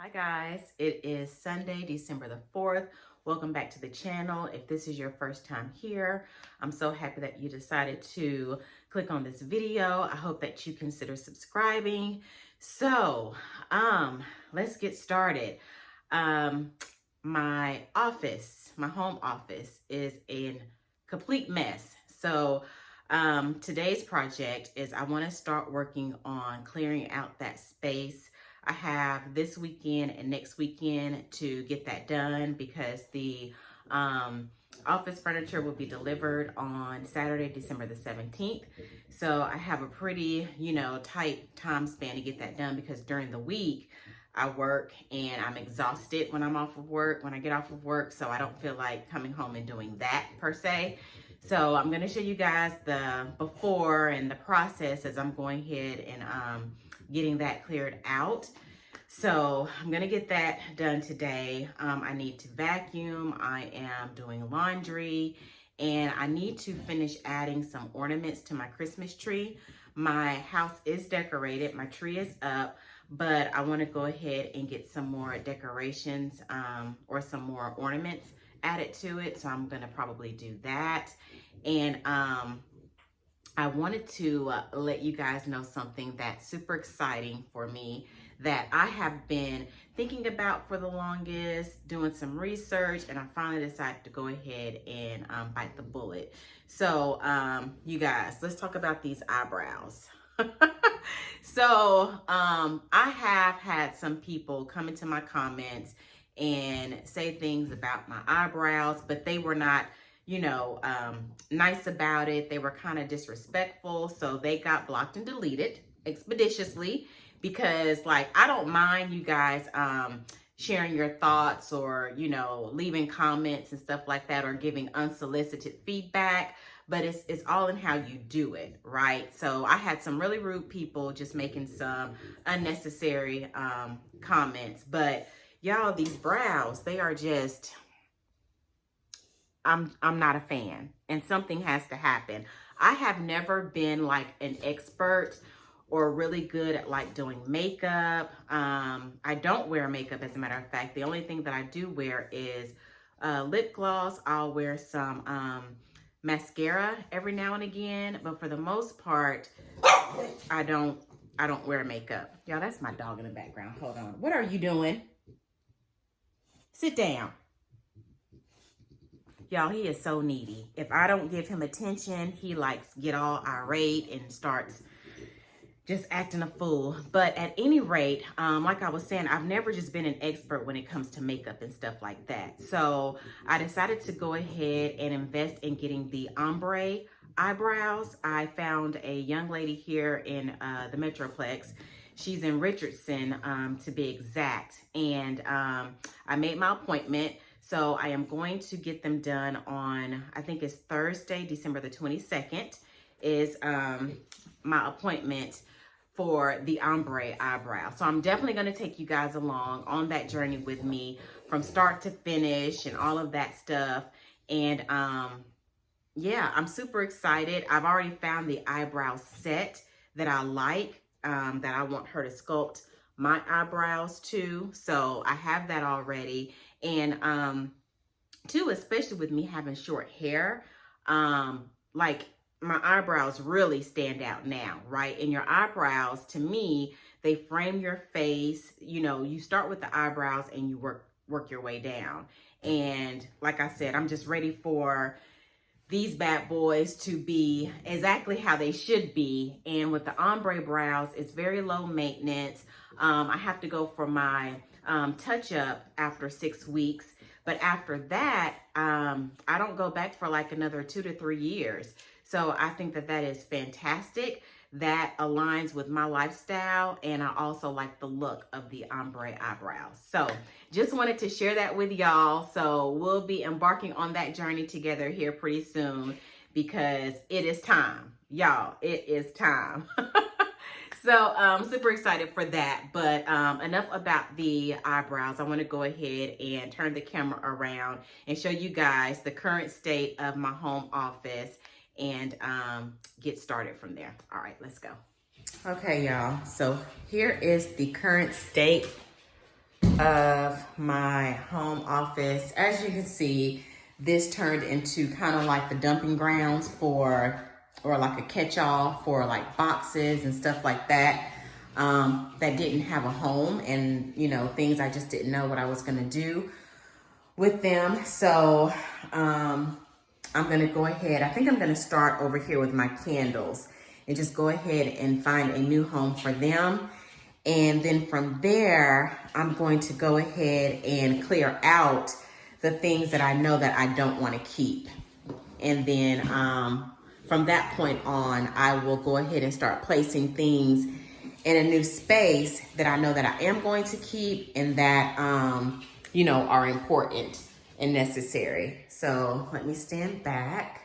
Hi guys, it is Sunday, December the 4th. Welcome back to the channel. If this is your first time here, I'm so happy that you decided to click on this video. I hope that you consider subscribing. So, let's get started. My home office is in complete mess. So, today's project is I want to start working on clearing out that space. I have this weekend and next weekend to get that done because the office furniture will be delivered on Saturday, December the 17th. So I have a pretty, tight time span to get that done because during the week I work and I'm exhausted when I'm off of work, when I get off of work. So I don't feel like coming home and doing that per se. So I'm going to show you guys the before and the process as I'm going ahead and getting that cleared out. So I'm going to get that done today. I need to vacuum. I am doing laundry and I need to finish adding some ornaments to my Christmas tree. My house is decorated. My tree is up, but I want to go ahead and get some more decorations or some more ornaments added to it. So I'm going to probably do that. And I wanted to let you guys know something that's super exciting for me that I have been thinking about for the longest, doing some research, and I finally decided to go ahead and bite the bullet. So you guys, let's talk about these eyebrows. So I have had some people come into my comments and say things about my eyebrows, but they were not nice about it. They were kind of disrespectful. So they got blocked and deleted expeditiously because I don't mind you guys sharing your thoughts or, leaving comments and stuff like that or giving unsolicited feedback, but it's all in how you do it, right? So I had some really rude people just making some unnecessary comments, but y'all, these brows, they are just, I'm not a fan, and something has to happen. I have never been an expert or really good at doing makeup. I don't wear makeup, as a matter of fact. The only thing that I do wear is lip gloss. I'll wear some mascara every now and again, but for the most part, I don't wear makeup. Y'all, that's my dog in the background. Hold on. What are you doing? Sit down. Y'all, he is so needy. If I don't give him attention, he get all irate and starts just acting a fool. But at any rate, like I was saying, I've never just been an expert when it comes to makeup and stuff like that. So I decided to go ahead and invest in getting the Ombré eyebrows. I found a young lady here in the Metroplex. She's in Richardson, to be exact. And I made my appointment. So I am going to get them done on, I think it's Thursday, December the 22nd is my appointment for the ombre eyebrow. So I'm definitely going to take you guys along on that journey with me from start to finish and all of that stuff. And yeah, I'm super excited. I've already found the eyebrow set that I like, that I want her to sculpt my eyebrows to. So I have that already. And too, especially with me having short hair, my eyebrows really stand out now, right? And your eyebrows, to me, they frame your face. You start with the eyebrows and you work your way down. And like I said, I'm just ready for these bad boys to be exactly how they should be. And with the ombre brows, it's very low maintenance. I have to go for my touch up after 6 weeks. But after that, I don't go back for another 2 to 3 years. So I think that that is fantastic. That aligns with my lifestyle. And I also like the look of the ombre eyebrows. So just wanted to share that with y'all. So we'll be embarking on that journey together here pretty soon because it is time. Y'all, it is time. So I'm super excited for that. But enough about the eyebrows. I want to go ahead and turn the camera around and show you guys the current state of my home office and get started from there. All right, let's go. Okay, y'all. So here is the current state of my home office. As you can see, this turned into kind of like the dumping grounds for, or like a catch-all for like boxes and stuff like that, that didn't have a home, and you know, things I just didn't know what I was gonna do with them. So I'm gonna go ahead, I think I'm gonna start over here with my candles and just go ahead and find a new home for them. And then from there, I'm going to go ahead and clear out the things that I know that I don't want to keep. And then from that point on, I will go ahead and start placing things in a new space that I know that I am going to keep and that, you know, are important and necessary. So let me stand back.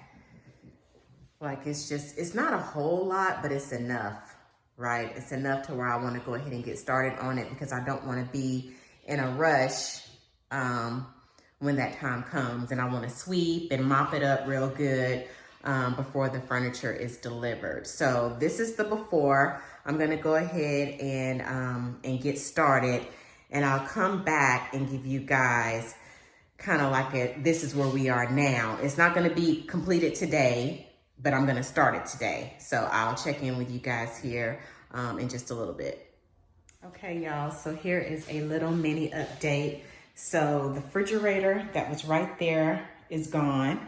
Like it's not a whole lot, but it's enough. Right? It's enough to where I want to go ahead and get started on it, because I don't want to be in a rush when that time comes, and I want to sweep and mop it up real good before the furniture is delivered. So this is the before. I'm going to go ahead and get started, and I'll come back and give you guys kind of like this is where we are now. It's not going to be completed today, but I'm gonna start it today. So I'll check in with you guys here in just a little bit. Okay, y'all, so here is a little mini update. So the refrigerator that was right there is gone.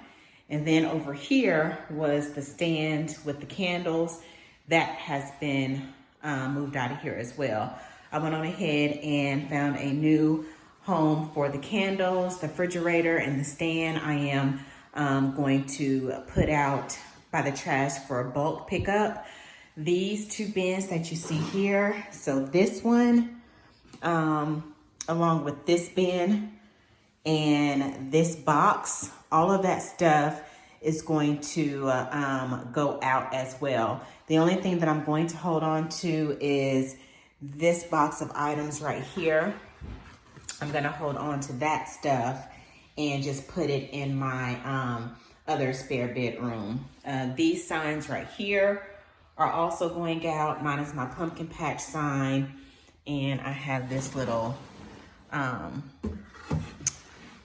And then over here was the stand with the candles that has been moved out of here as well. I went on ahead and found a new home for the candles, the refrigerator, and the stand. I am going to put out by the trash for a bulk pickup. These two bins that you see here, so this one, along with this bin and this box, all of that stuff is going to go out as well. The only thing that I'm going to hold on to is this box of items right here. I'm gonna hold on to that stuff and just put it in my other spare bedroom. These signs right here are also going out, minus my pumpkin patch sign. And I have this little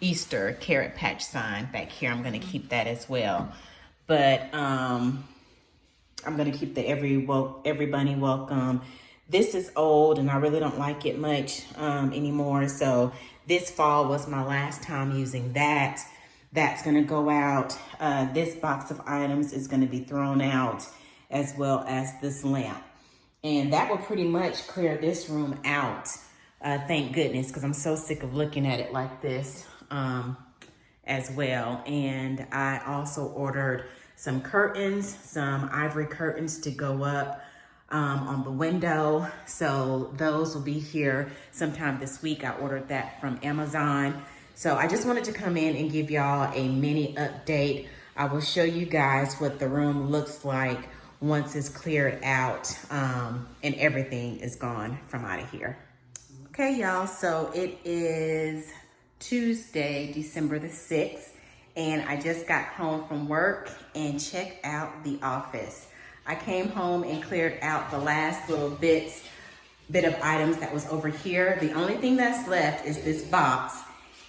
Easter carrot patch sign back here. I'm gonna keep that as well. But I'm gonna keep the every bunny welcome. This is old and I really don't like it much anymore. So this fall was my last time using that. That's gonna go out. This box of items is gonna be thrown out, as well as this lamp. And that will pretty much clear this room out. Thank goodness, because I'm so sick of looking at it like this as well. And I also ordered some curtains, some ivory curtains to go up on the window. So those will be here sometime this week. I ordered that from Amazon. So I just wanted to come in and give y'all a mini update. I will show you guys what the room looks like once it's cleared out and everything is gone from out of here. Okay, y'all, so it is Tuesday, December the 6th, and I just got home from work and checked out the office. I came home and cleared out the last little bit of items that was over here. The only thing that's left is this box.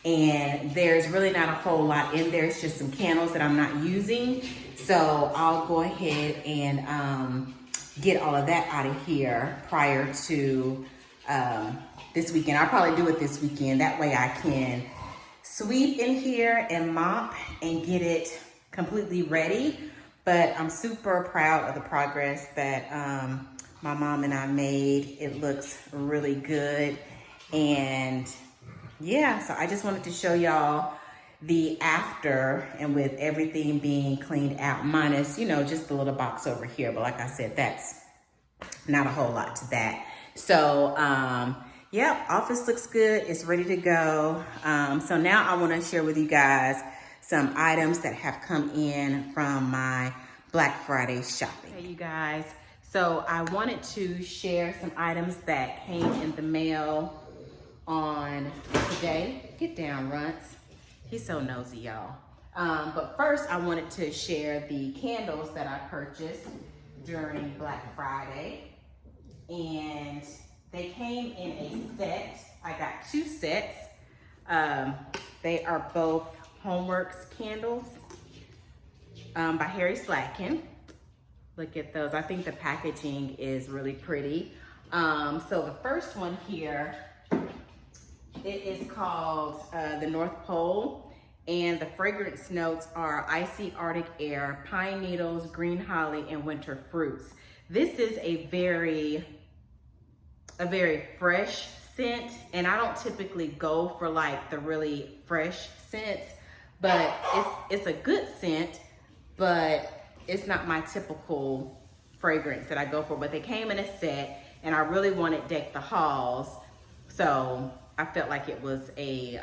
And there's really not a whole lot in there. It's just some candles that I'm not using. So I'll go ahead and get all of that out of here prior to this weekend. I'll probably do it this weekend. That way I can sweep in here and mop and get it completely ready. But I'm super proud of the progress that my mom and I made. It looks really good. And yeah, so I just wanted to show y'all the after, and with everything being cleaned out, minus, you know, just the little box over here. But like I said, that's not a whole lot to that. So, yeah, office looks good. It's ready to go. So now I want to share with you guys some items that have come in from my Black Friday shopping. Hey, you guys. So I wanted to share some items that came in the mail on today. Get down, Runts. He's so nosy, y'all. But first, I wanted to share the candles that I purchased during Black Friday. And they came in a set. I got 2 sets. They are both Homeworx candles by Harry Slatkin. Look at those. I think the packaging is really pretty. So the first one here, it is called the North Pole, and the fragrance notes are icy Arctic air, pine needles, green holly, and winter fruits. This is a very fresh scent, and I don't typically go for like the really fresh scents, but it's a good scent, but it's not my typical fragrance that I go for. But they came in a set, and I really wanted Deck the Halls, so I felt like it was a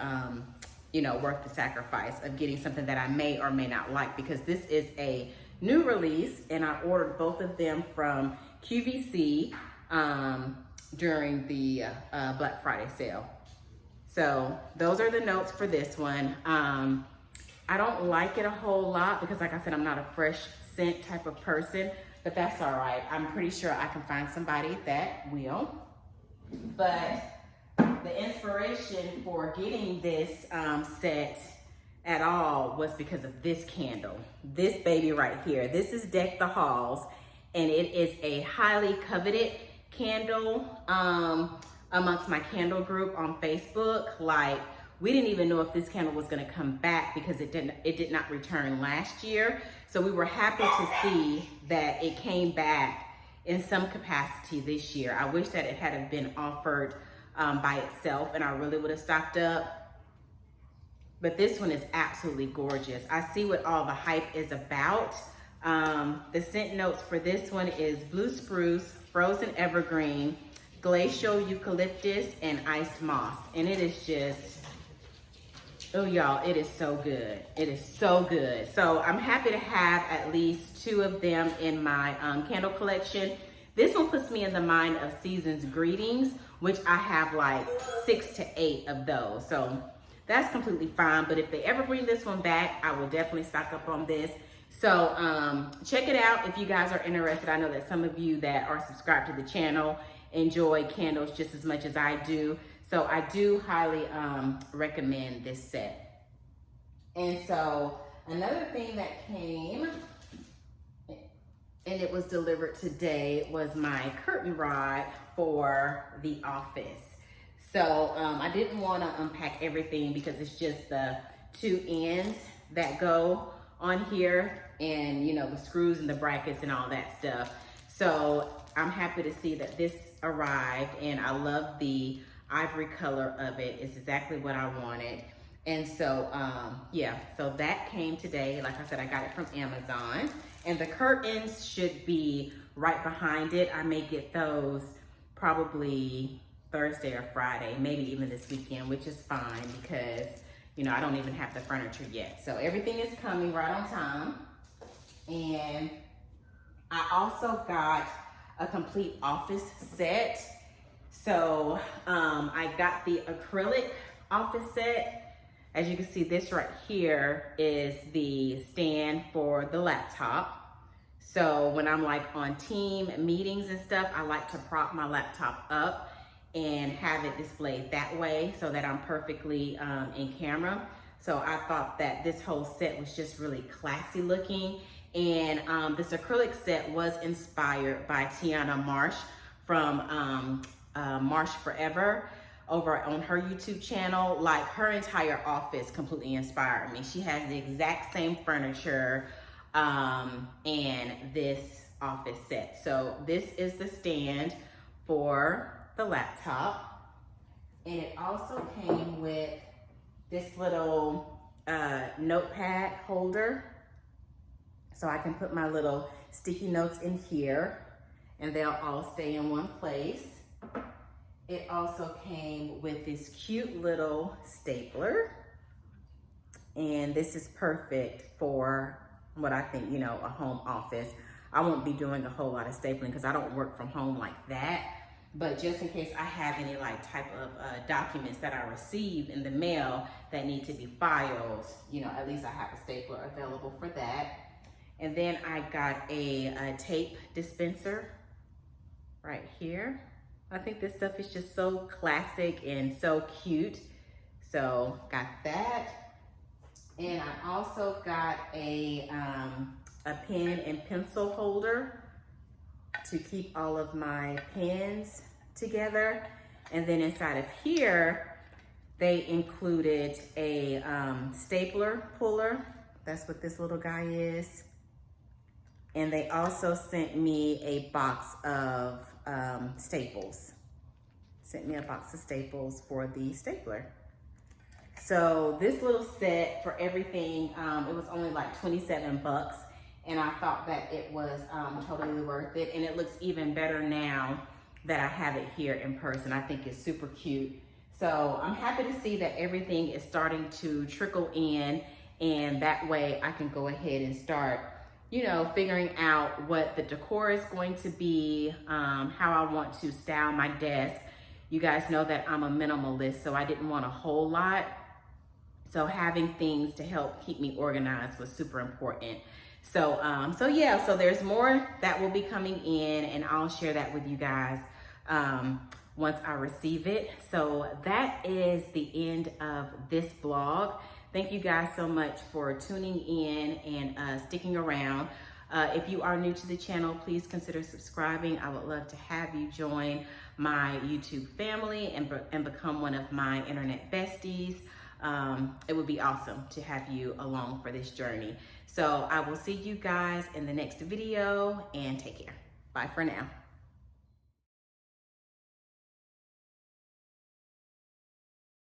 worth the sacrifice of getting something that I may or may not like, because this is a new release, and I ordered both of them from QVC during the Black Friday sale. So those are the notes for this one. I don't like it a whole lot because, like I said, I'm not a fresh scent type of person, but that's all right. I'm pretty sure I can find somebody that will. But the inspiration for getting this set at all was because of this candle. This baby right here. This is Deck the Halls, and it is a highly coveted candle amongst my candle group on Facebook. Like, we didn't even know if this candle was going to come back because it did not return last year. So we were happy to see that it came back in some capacity this year. I wish that it had been offered by itself, and I really would have stocked up. But this one is absolutely gorgeous. I see what all the hype is about. The scent notes for this one is blue spruce, frozen evergreen, glacial eucalyptus, and iced moss. And it is just, oh y'all, it is so good. It is so good. So I'm happy to have at least 2 of them in my candle collection. This one puts me in the mind of Season's Greetings, which I have like 6 to 8 of those. So that's completely fine. But if they ever bring this one back, I will definitely stock up on this. So check it out if you guys are interested. I know that some of you that are subscribed to the channel enjoy candles just as much as I do. So I do highly recommend this set. And so another thing that came, and it was delivered today, was my curtain rod for the office. So I didn't want to unpack everything because it's just the 2 ends that go on here, and the screws and the brackets and all that stuff. So I'm happy to see that this arrived, and I love the ivory color of it. It's exactly what I wanted. And so yeah, so that came today. Like I said, I got it from Amazon, and the curtains should be right behind it. I may get those probably Thursday or Friday, maybe even this weekend, which is fine because I don't even have the furniture yet. So everything is coming right on time. And I also got a complete office set. So I got the acrylic office set. As you can see, this right here is the stand for the laptop. So when I'm like on team meetings and stuff, I like to prop my laptop up and have it displayed that way so that I'm perfectly in camera. So I thought that this whole set was just really classy looking. And this acrylic set was inspired by Tiana Marsh from Marsh Forever over on her YouTube channel. Like, her entire office completely inspired me. She has the exact same furniture and this office set. So this is the stand for the laptop, and it also came with this little notepad holder, so I can put my little sticky notes in here and they'll all stay in one place. It also came with this cute little stapler, and this is perfect for what I think, a home office. I won't be doing a whole lot of stapling because I don't work from home like that. But just in case I have any type of documents that I receive in the mail that need to be filed, at least I have a stapler available for that. And then I got a tape dispenser right here. I think this stuff is just so classic and so cute. So got that. And I also got a pen and pencil holder to keep all of my pens together. And then inside of here, they included a stapler puller. That's what this little guy is. And they also sent me a box of staples. Sent me a box of staples for the stapler. So this little set for everything, it was only like 27 bucks. And I thought that it was totally worth it. And it looks even better now that I have it here in person. I think it's super cute. So I'm happy to see that everything is starting to trickle in, and that way I can go ahead and start, you know, figuring out what the decor is going to be, how I want to style my desk. You guys know that I'm a minimalist, so I didn't want a whole lot. So having things to help keep me organized was super important. So, yeah, so there's more that will be coming in, and I'll share that with you guys once I receive it. So that is the end of this vlog. Thank you guys so much for tuning in and sticking around. If you are new to the channel, please consider subscribing. I would love to have you join my YouTube family and become one of my internet besties. It would be awesome to have you along for this journey. So I will see you guys in the next video, and take care. Bye for now.